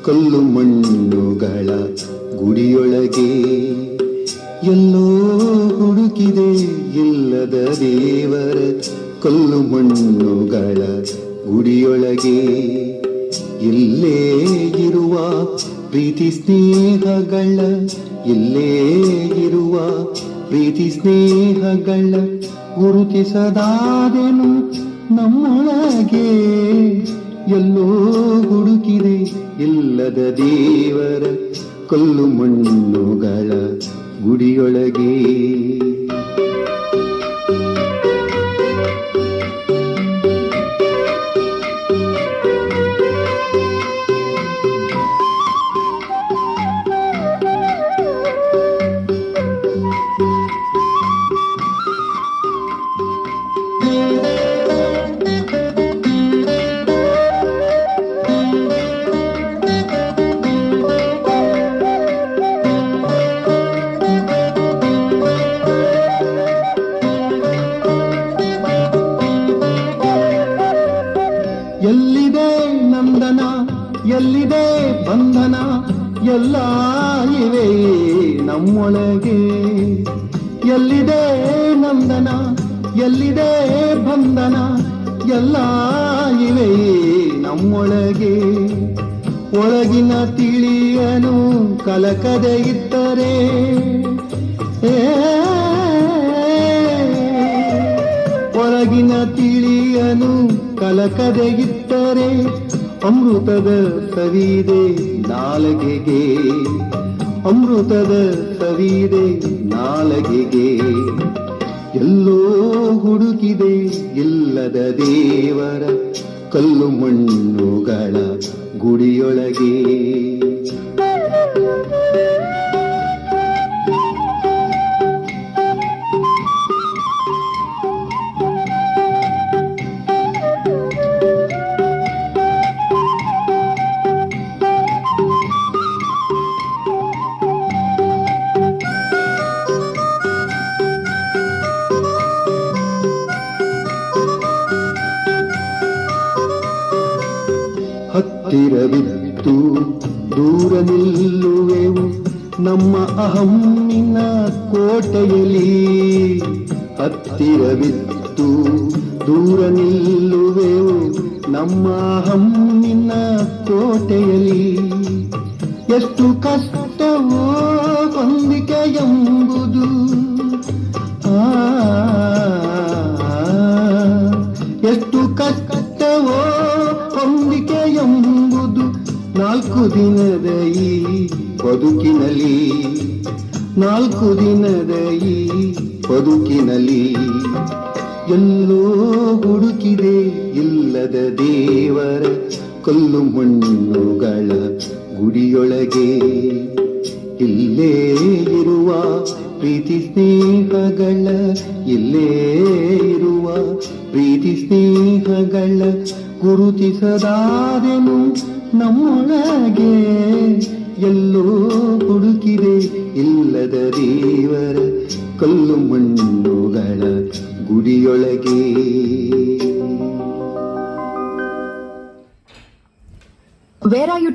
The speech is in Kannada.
ಕಲ್ಲು ಮಣ್ಣುಗಳ ಗುಡಿಯೊಳಗೆ ಎಲ್ಲೋ ಹುಡುಕಿದೆ ಇಲ್ಲದ ದೇವರ ಕಲ್ಲು ಮಣ್ಣುಗಳ ಗುಡಿಯೊಳಗೆ ಇಲ್ಲೇ ಇರುವ ಪ್ರೀತಿ ಸ್ನೇಹಗಳ ಇಲ್ಲೇ ಇರುವ ಪ್ರೀತಿ ಸ್ನೇಹಗಳ ಗುರುತಿಸದಾದೆನು ನಮ್ಮೊಳಗೆ ಎಲ್ಲೋ ಹುಡುಕಿದೆ ಇಲ್ಲದ ದೇವರ ಕಲ್ಲು ಮಣ್ಣುಗಳ ಗುಡಿಯೊಳಗೆ. ಎಲ್ಲಿದೆ ನಂದನ ಎಲ್ಲಿದೆ ಬಂಧನ ಎಲ್ಲ ಇವೆ ನಮ್ಮೊಳಗೆ. ಎಲ್ಲಿದೆ ನಂದನ ಎಲ್ಲಿದೆ ಬಂಧನ ಎಲ್ಲ ಇವೆ ನಮ್ಮೊಳಗೆ. ಒಳಗಿನ ತಿಳಿಯನು ಕಲಕದೆ ಇದ್ದರೆ ಒಳಗಿನ ತಿಳಿಯನು ಕಲಕದೆ ಇದ್ದರೆ ಅಮೃತದ ಸವಿದೆ ನಾಲಗೆಗೆ. ಅಮೃತದ ಸವಿದೆ ನಾಲಗೆಗೆ ಎಲ್ಲೋ ಹುಡುಕಿದೆ ಇಲ್ಲದ ದೇವರ ಕಲ್ಲು ಮಣ್ಣುಗಳ ಗುಡಿಯೊಳಗೆ. ಹತ್ತಿರವಿದ್ದು ದೂರ ನಿಲ್ಲುವೆವು ನಮ್ಮ ಅಹಮ್ಮಿನ ಕೋಟೆಯಲ್ಲಿ. ಹತ್ತಿರವಿದ್ದು ದೂರ ನಿಲ್ಲುವೆವು ನಮ್ಮ ಅಹಮ್ಮಿನ ಕೋಟೆಯಲ್ಲಿ. ಎಷ್ಟು ಕಷ್ಟವೋ ಹೊಂದಿಕೆ ಎಂಬುದು ಎಷ್ಟು ಕಷ್ಟವೋ ಹೊಂದಿಕೆ ಎಂಬುದು ನಾಲ್ಕು ದಿನದ ಈ ಬದುಕಿನಲ್ಲಿ. ನಾಲ್ಕು ದಿನದ ಈ ಬದುಕಿನಲ್ಲಿ ಎಲ್ಲೋ ಹುಡುಕಿದೆ ಇಲ್ಲದ ದೇವರ ಕಲ್ಲು ಮಣ್ಣುಗಳ ಗುಡಿಯೊಳಗೆ. ಇಲ್ಲೇ ಇರುವ ಪ್ರೀತಿ ಸ್ನೇಹಗಳ ಇಲ್ಲೇ ಇರುವ ಪ್ರೀತಿ ಸ್ನೇಹಗಳ ಗುರುತಿಸದಾದೆನು ನಮ್ಮೊಳಗೆ. ಎಲ್ಲೋ ಹುಡುಕಿದೆ ಇಲ್ಲದ ದೇವರ ಕಲ್ಲು ಮಣ್ಣುಗಳ ಗುಡಿಯೊಳಗೆ. Where are you